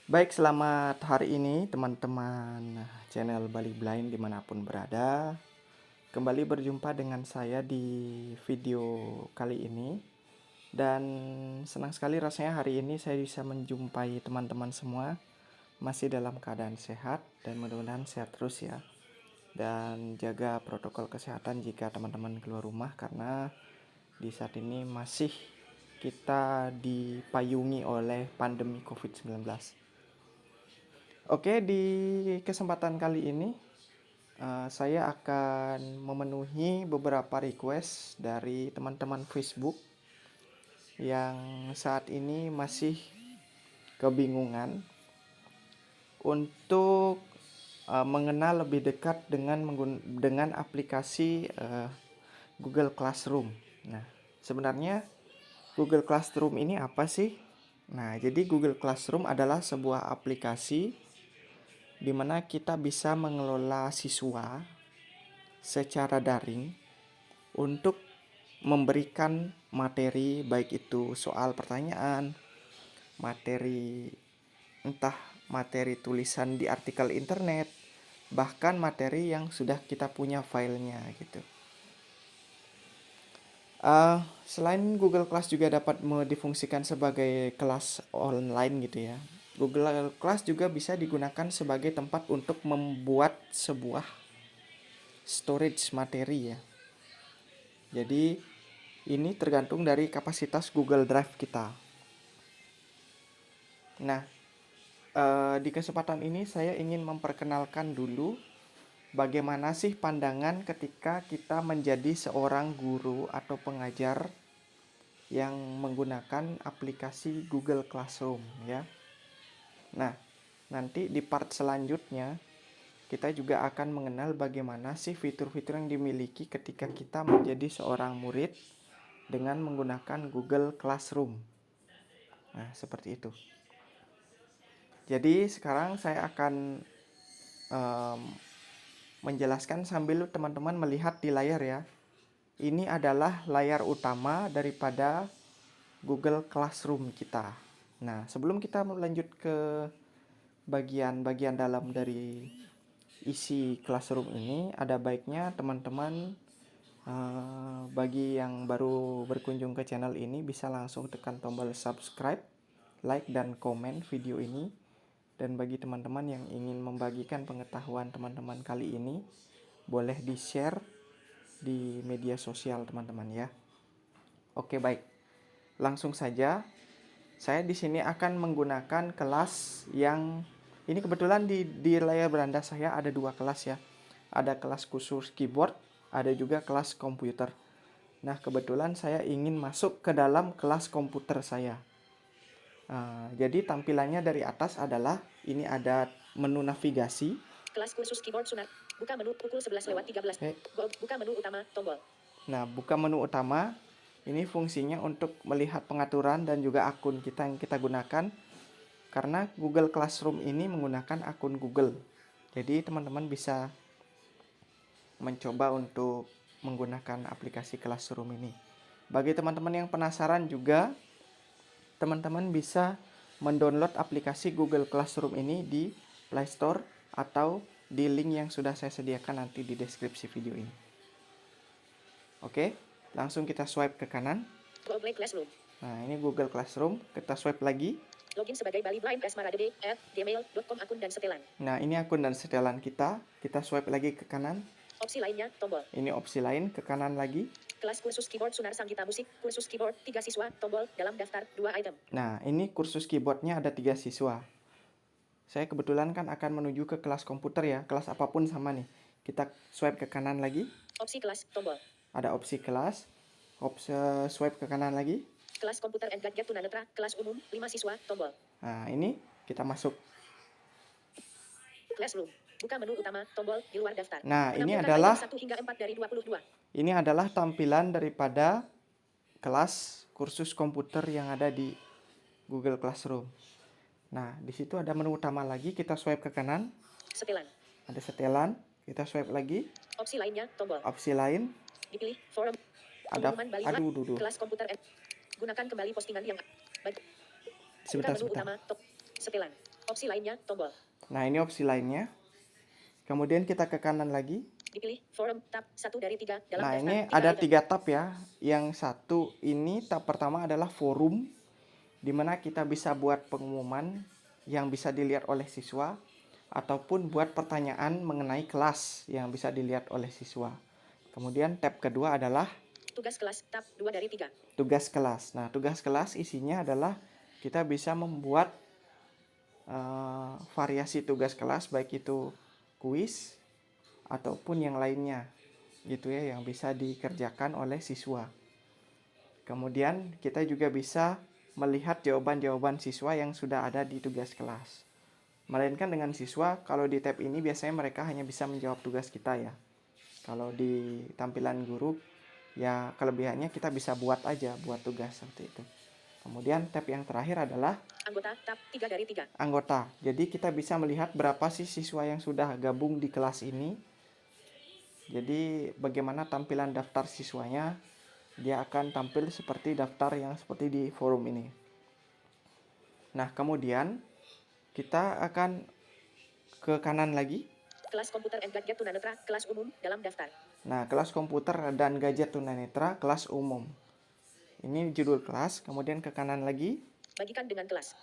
Baik, selamat hari ini teman-teman channel Bali Blind dimanapun berada. Kembali berjumpa dengan saya di video kali ini. Dan senang sekali rasanya hari ini saya bisa menjumpai teman-teman semua masih dalam keadaan sehat dan mudah-mudahan sehat terus ya. Dan jaga protokol kesehatan jika teman-teman keluar rumah karena di saat ini masih kita dipayungi oleh pandemi COVID-19. Oke, di kesempatan kali ini saya akan memenuhi beberapa request dari teman-teman Facebook yang saat ini masih kebingungan untuk mengenal lebih dekat dengan aplikasi Google Classroom. Nah, sebenarnya Google Classroom ini apa sih? Nah, jadi Google Classroom adalah sebuah aplikasi di mana kita bisa mengelola siswa secara daring untuk memberikan materi, baik itu soal pertanyaan, entah materi tulisan di artikel internet, bahkan materi yang sudah kita punya filenya gitu. Selain Google Class juga dapat difungsikan sebagai kelas online gitu ya. Google Class juga bisa digunakan sebagai tempat untuk membuat sebuah storage materi ya. Jadi ini tergantung dari kapasitas Google Drive kita. Nah, di kesempatan ini saya ingin memperkenalkan dulu bagaimana sih pandangan ketika kita menjadi seorang guru atau pengajar yang menggunakan aplikasi Google Classroom ya. Nah, nanti di part selanjutnya kita juga akan mengenal bagaimana sih fitur-fitur yang dimiliki ketika kita menjadi seorang murid dengan menggunakan Google Classroom. Nah, seperti itu. Jadi sekarang saya akan menjelaskan sambil teman-teman melihat di layar ya. Ini adalah layar utama daripada Google Classroom kita. Nah, sebelum kita lanjut ke bagian-bagian dalam dari isi Classroom ini, ada baiknya teman-teman bagi yang baru berkunjung ke channel ini bisa langsung tekan tombol subscribe, like, dan komen video ini. Dan bagi teman-teman yang ingin membagikan pengetahuan teman-teman kali ini, boleh di-share di media sosial teman-teman ya. Oke, baik. Langsung saja. Saya di sini akan menggunakan kelas yang ini kebetulan di layar beranda saya ada dua kelas ya. Ada kelas khusus keyboard, ada juga kelas komputer. Nah, kebetulan saya ingin masuk ke dalam kelas komputer saya. Jadi tampilannya dari atas adalah ini ada menu navigasi. Kelas kursus keyboard Sunar. Buka menu pukul 11:13. Buka menu utama tombol. Nah, buka menu utama. Ini fungsinya untuk melihat pengaturan dan juga akun kita yang kita gunakan. Karena Google Classroom ini menggunakan akun Google. Jadi teman-teman bisa mencoba untuk menggunakan aplikasi Classroom ini. Bagi teman-teman yang penasaran juga, teman-teman bisa mendownload aplikasi Google Classroom ini di Play Store atau di link yang sudah saya sediakan nanti di deskripsi video ini. Oke, langsung kita swipe ke kanan. Google Classroom. Nah, ini Google Classroom. Kita swipe lagi. Login sebagai Bali Blind @gmail.com akun dan setelan. Nah, ini akun dan setelan kita. Kita swipe lagi ke kanan. Opsi lainnya, tombol. Ini opsi lain, ke kanan lagi. Kelas kursus keyboard Sunar Sanggita Musik, kursus keyboard 3 siswa, tombol, dalam daftar, 2 item. Nah, ini kursus keyboardnya ada 3 siswa. Saya kebetulan kan akan menuju ke kelas komputer ya, kelas apapun sama nih. Kita swipe ke kanan lagi. Opsi kelas, tombol. Ada opsi kelas. Swipe ke kanan lagi. Kelas komputer and gadget tunanetra, kelas umum, 5 siswa, tombol. Nah, ini kita masuk. Classroom. Buka menu utama, tombol, di luar daftar. Nah, ini Menampilkan adalah item 1 hingga 4 dari 22. Ini adalah tampilan daripada kelas kursus komputer yang ada di Google Classroom. Nah, di situ ada menu utama lagi, kita swipe ke kanan. Setelan. Ada setelan, kita swipe lagi. Opsi lainnya, tombol. Opsi lain. Dipilih, forum. Ada, Pengumuman Bali kelas komputer and gunakan kembali postingan yang baik. Buka menu utama, setelan. Opsi lainnya, tombol. Nah, ini opsi lainnya. Kemudian kita ke kanan lagi. Dipilih, forum, tab 1 dari 3, dalam Nah, daftar, ini 3 ada item. 3 tab ya. Yang satu ini tab pertama adalah forum, di mana kita bisa buat pengumuman yang bisa dilihat oleh siswa, ataupun buat pertanyaan mengenai kelas yang bisa dilihat oleh siswa. Kemudian tab kedua adalah Tugas kelas, tab 2 dari 3. tugas kelas. Nah, tugas kelas isinya adalah kita bisa membuat variasi tugas kelas, baik itu kuis ataupun yang lainnya gitu ya, yang bisa dikerjakan oleh siswa. Kemudian kita juga bisa melihat jawaban-jawaban siswa yang sudah ada di tugas kelas. Melainkan dengan siswa, kalau di tab ini biasanya mereka hanya bisa menjawab tugas kita ya. Kalau di tampilan guru, ya kelebihannya kita bisa buat aja, buat tugas seperti itu. Kemudian tab yang terakhir adalah Anggota, tab 3 dari 3. anggota. Jadi kita bisa melihat berapa sih siswa yang sudah gabung di kelas ini. Jadi bagaimana tampilan daftar siswanya, dia akan tampil seperti daftar yang seperti di forum ini. Nah, kemudian kita akan ke kanan lagi. Kelas komputer and gadget tunanetra, kelas umum, dalam daftar. Nah, kelas komputer dan gadget tunanetra, kelas umum. Ini judul kelas, kemudian ke kanan lagi. Bagikan dengan kelas.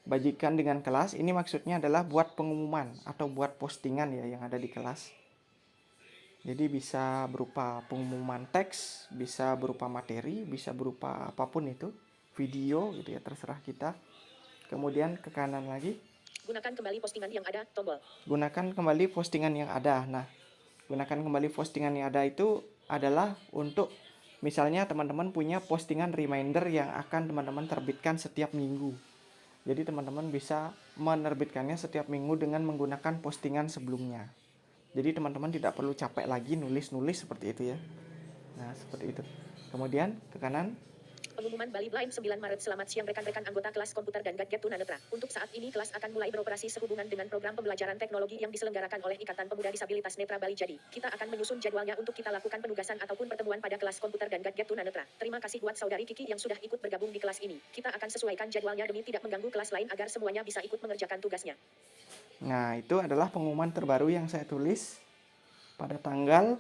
Bagikan dengan kelas, ini maksudnya adalah buat pengumuman atau buat postingan ya yang ada di kelas. Jadi bisa berupa pengumuman teks, bisa berupa materi, bisa berupa apapun itu, video gitu ya, terserah kita. Kemudian ke kanan lagi. Gunakan kembali postingan yang ada, tombol. Gunakan kembali postingan yang ada. Nah, gunakan kembali postingan yang ada itu adalah untuk misalnya teman-teman punya postingan reminder yang akan teman-teman terbitkan setiap minggu. Jadi teman-teman bisa menerbitkannya setiap minggu dengan menggunakan postingan sebelumnya. Jadi teman-teman tidak perlu capek lagi nulis-nulis seperti itu ya. Nah, seperti itu. Kemudian ke kanan. Pengumuman Bali Blind 9 Maret. Selamat siang rekan-rekan anggota kelas komputer dan gadget tunanetra. Untuk saat ini kelas akan mulai beroperasi sehubungan dengan program pembelajaran teknologi yang diselenggarakan oleh Ikatan Pemuda Disabilitas Netra Bali. Jadi, kita akan menyusun jadwalnya untuk kita lakukan penugasan ataupun pertemuan pada kelas komputer dan gadget tunanetra. Terima kasih buat saudari Kiki yang sudah ikut bergabung di kelas ini. Kita akan sesuaikan jadwalnya demi tidak mengganggu kelas lain agar semuanya bisa ikut mengerjakan tugasnya. Nah, itu adalah pengumuman terbaru yang saya tulis pada tanggal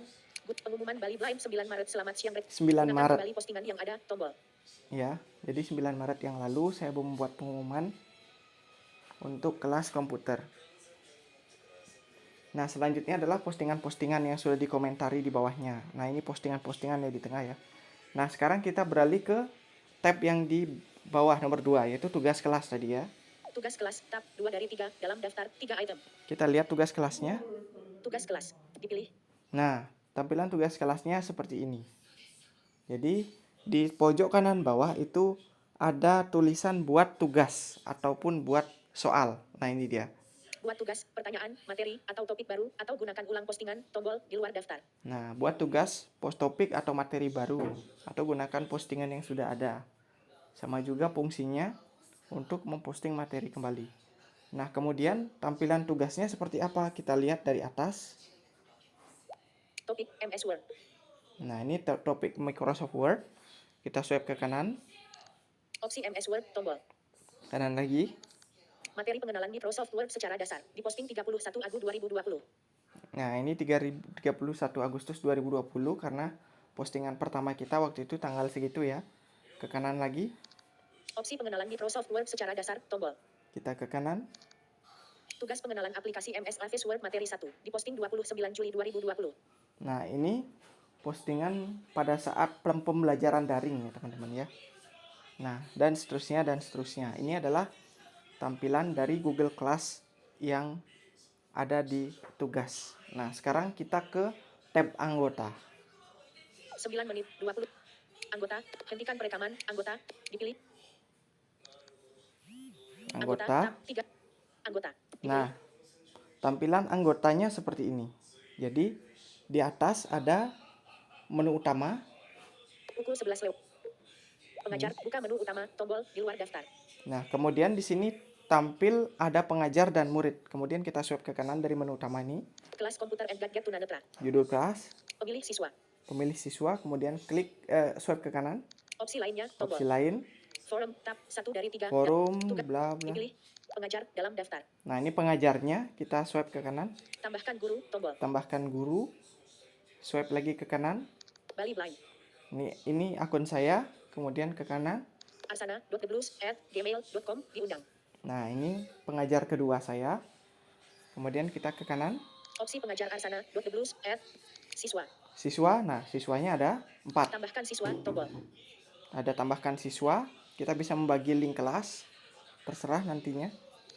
Pengumuman Bali Blind 9 Maret. Selamat siang 9 Gunakan Maret. kembali postingan yang ada, tombol. Ya, jadi 9 Maret yang lalu saya membuat pengumuman untuk kelas komputer. Nah, selanjutnya adalah postingan-postingan yang sudah dikomentari di bawahnya. Nah, ini postingan-postingan yang di tengah ya. Nah, sekarang kita beralih ke tab yang di bawah nomor 2, yaitu tugas kelas tadi ya. Tugas kelas, tab 2 dari 3, dalam daftar, 3 item. Kita lihat tugas kelasnya. Tugas kelas, dipilih. Nah, tampilan tugas kelasnya seperti ini. Jadi, di pojok kanan bawah itu ada tulisan buat tugas ataupun buat soal. Nah, ini dia. Buat tugas, pertanyaan, materi, atau topik baru, atau gunakan ulang postingan, tombol, di luar daftar. Nah, buat tugas, post topik atau materi baru, atau gunakan postingan yang sudah ada. Sama juga fungsinya untuk memposting materi kembali. Nah, kemudian tampilan tugasnya seperti apa? Kita lihat dari atas. Topik, MS Word. Nah, ini topik Microsoft Word. Kita swipe ke kanan. Opsi MS Word, tombol. Kanan lagi. Materi pengenalan Microsoft Word secara dasar. Diposting 31 Agustus 2020. Nah, ini 31 Agustus 2020 karena postingan pertama kita waktu itu tanggal segitu ya. Ke kanan lagi. Opsi pengenalan Microsoft Word secara dasar, tombol. Kita ke kanan. Tugas pengenalan aplikasi MS Office Word materi 1. Diposting 29 Juli 2020. Nah, ini postingan pada saat pembelajaran daring ya teman-teman ya. Nah, dan seterusnya dan seterusnya. Ini adalah tampilan dari Google Class yang ada di tugas. Nah, sekarang kita ke tab anggota. 9 menit 20. Anggota, hentikan perekaman, anggota, dipilih. Anggota. tab 3. Anggota. Dipilih. Nah, tampilan anggotanya seperti ini. Jadi, di atas ada menu utama. Pukul 11 lewat. Pengajar, buka menu utama, tombol, di luar daftar. Nah, kemudian di sini tampil ada pengajar dan murid. Kemudian kita swipe ke kanan dari menu utama ini. Kelas komputer and gadget tunanetra. Judul kelas. Pemilih siswa. Pemilih siswa, kemudian klik swipe ke kanan. Opsi lainnya, tombol. Opsi lain. Forum, tab 1 dari 3. Forum, Tugas, bla bla. dipilih. Pengajar dalam daftar. Nah, ini pengajarnya, kita swipe ke kanan. Tambahkan guru, tombol. Tambahkan guru. Swipe lagi ke kanan. Bali Blind. Ini akun saya, kemudian ke kanan. arsana.theblues@gmail.com diundang. Nah, ini pengajar kedua saya. Kemudian kita ke kanan. Opsi pengajar arsana.theblues@siswa. Siswa, nah siswanya ada 4. Tambahkan siswa, tombol. Ada tambahkan siswa. Kita bisa membagi link kelas. Terserah nantinya.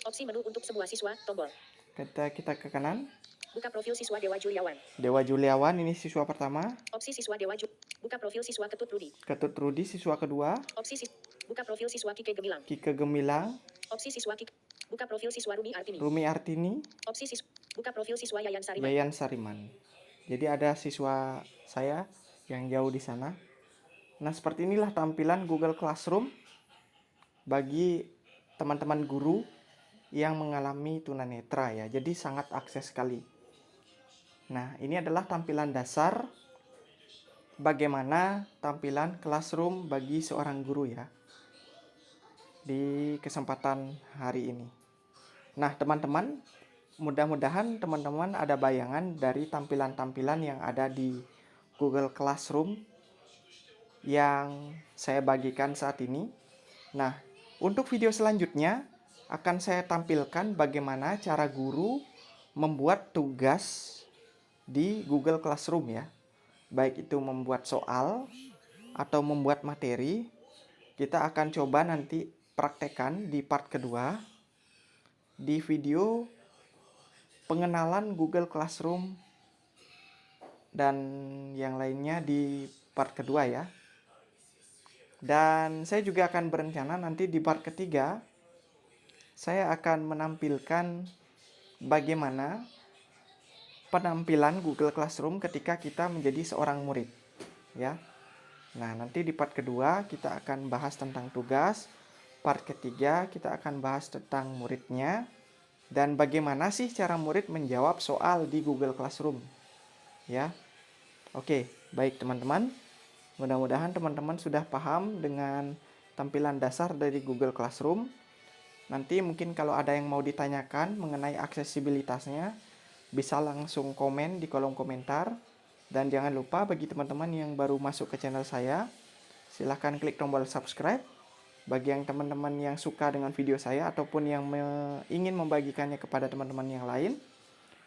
Opsi menu untuk sebuah siswa, tombol. Kita ke kanan. Buka profil siswa Dewa Juliawan. Dewa Juliawan, ini siswa pertama. Opsi siswa Dewa Buka profil siswa Ketut Rudi. Ketut Rudi, siswa kedua. Buka profil siswa Kike Gemilang. Kike Gemilang. Opsi siswa Buka profil siswa Rumi Artini. Rumi Artini. Opsi Buka profil siswa Yayan Sariman. Yayan Sariman. Jadi ada siswa saya yang jauh di sana. Nah, seperti inilah tampilan Google Classroom bagi teman-teman guru yang mengalami tunanetra ya. Jadi sangat akses sekali. Nah, ini adalah tampilan dasar bagaimana tampilan Classroom bagi seorang guru ya di kesempatan hari ini. Nah, teman-teman, mudah-mudahan teman-teman ada bayangan dari tampilan-tampilan yang ada di Google Classroom yang saya bagikan saat ini. Nah, untuk video selanjutnya akan saya tampilkan bagaimana cara guru membuat tugas di Google Classroom ya. Baik itu membuat soal atau membuat materi. Kita akan coba nanti praktekkan di part kedua di video pengenalan Google Classroom dan yang lainnya di part kedua ya. Dan saya juga akan berencana nanti di part ketiga saya akan menampilkan bagaimana penampilan Google Classroom ketika kita menjadi seorang murid ya. Nah, nanti di part kedua kita akan bahas tentang tugas. Part ketiga kita akan bahas tentang muridnya dan bagaimana sih cara murid menjawab soal di Google Classroom ya. Oke, baik teman-teman. Mudah-mudahan teman-teman sudah paham dengan tampilan dasar dari Google Classroom. Nanti mungkin kalau ada yang mau ditanyakan mengenai aksesibilitasnya, bisa langsung komen di kolom komentar. Dan jangan lupa bagi teman-teman yang baru masuk ke channel saya, silahkan klik tombol subscribe. Bagi yang teman-teman yang suka dengan video saya ataupun yang ingin membagikannya kepada teman-teman yang lain,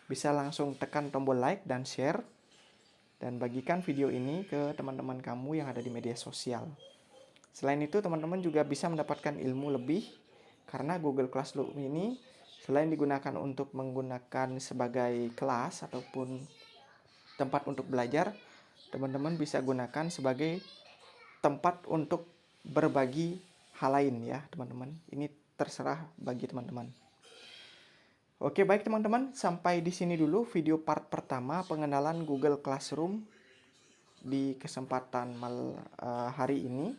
bisa langsung tekan tombol like dan share. Dan bagikan video ini ke teman-teman kamu yang ada di media sosial. Selain itu, teman-teman juga bisa mendapatkan ilmu lebih karena Google Classroom ini selain digunakan untuk menggunakan sebagai kelas ataupun tempat untuk belajar, teman-teman bisa gunakan sebagai tempat untuk berbagi hal lain ya, teman-teman. Ini terserah bagi teman-teman. Oke, baik teman-teman, sampai di sini dulu video part pertama pengenalan Google Classroom di kesempatan hari ini.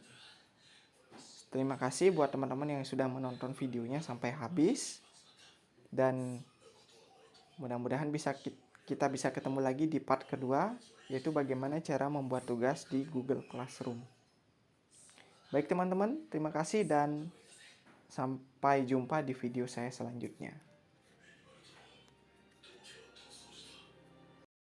Terima kasih buat teman-teman yang sudah menonton videonya sampai habis. Dan mudah-mudahan kita bisa ketemu lagi di part kedua, yaitu bagaimana cara membuat tugas di Google Classroom. Baik teman-teman, terima kasih dan sampai jumpa di video saya selanjutnya.